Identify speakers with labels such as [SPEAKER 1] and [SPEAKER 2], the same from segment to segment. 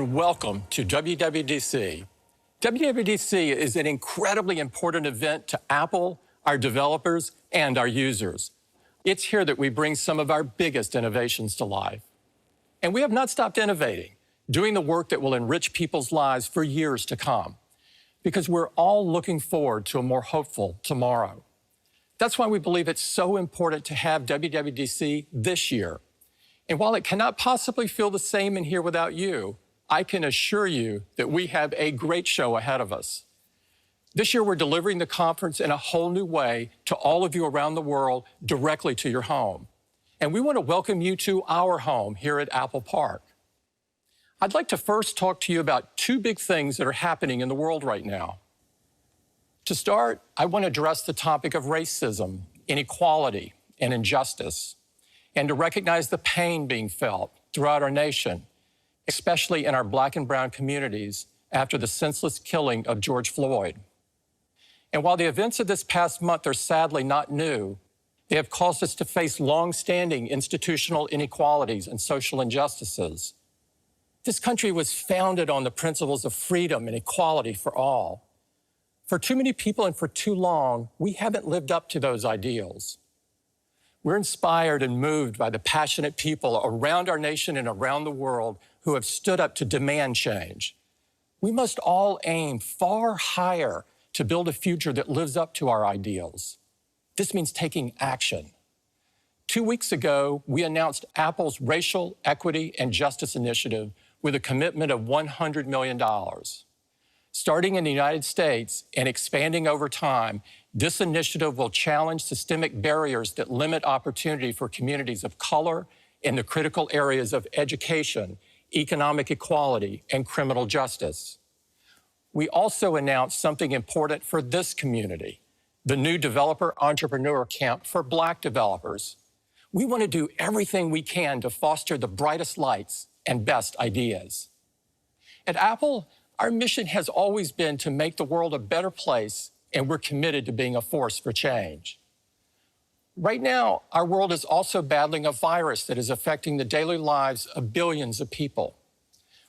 [SPEAKER 1] and welcome to WWDC. WWDC is an incredibly important event to Apple, our developers, and our users. It's here that we bring some of our biggest innovations to life. And we have not stopped innovating, doing the work that will enrich people's lives for years to come, because we're all looking forward to a more hopeful tomorrow. That's why we believe it's so important to have WWDC this year. And while it cannot possibly feel the same in here without you, I can assure you that we have a great show ahead of us. This year, we're delivering the conference in a whole new way to all of you around the world, directly to your home. And we want to welcome you to our home here at Apple Park. I'd like to first talk to you about two big things that are happening in the world right now. To start, I want to address the topic of racism, inequality, and injustice, and to recognize the pain being felt throughout our nation, especially in our Black and brown communities after the senseless killing of George Floyd. And while the events of this past month are sadly not new, they have caused us to face long-standing institutional inequalities and social injustices. This country was founded on the principles of freedom and equality for all. For too many people and for too long, we haven't lived up to those ideals. We're inspired and moved by the passionate people around our nation and around the world who have stood up to demand change. We must all aim far higher to build a future that lives up to our ideals. This means taking action. 2 weeks ago, we announced Apple's Racial Equity and Justice Initiative with a commitment of $100 million. Starting in the United States and expanding over time, this initiative will challenge systemic barriers that limit opportunity for communities of color in the critical areas of education, economic equality, and criminal justice. We also announced something important for this community, the new Developer Entrepreneur Camp for Black developers. We want to do everything we can to foster the brightest lights and best ideas. At Apple, our mission has always been to make the world a better place, and we're committed to being a force for change. Right now, our world is also battling a virus that is affecting the daily lives of billions of people.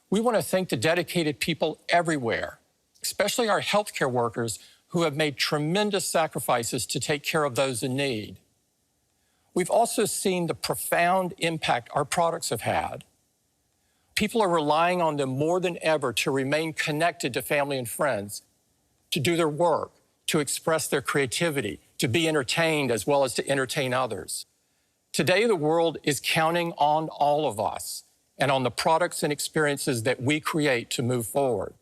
[SPEAKER 1] We want to thank the dedicated people everywhere, especially our healthcare workers who have made tremendous sacrifices to take care of those in need. We've also seen the profound impact our products have had. People are relying on them more than ever to remain connected to family and friends, to do their work, to express their creativity, to be entertained as well as to entertain others. Today, the world is counting on all of us and on the products and experiences that we create to move forward.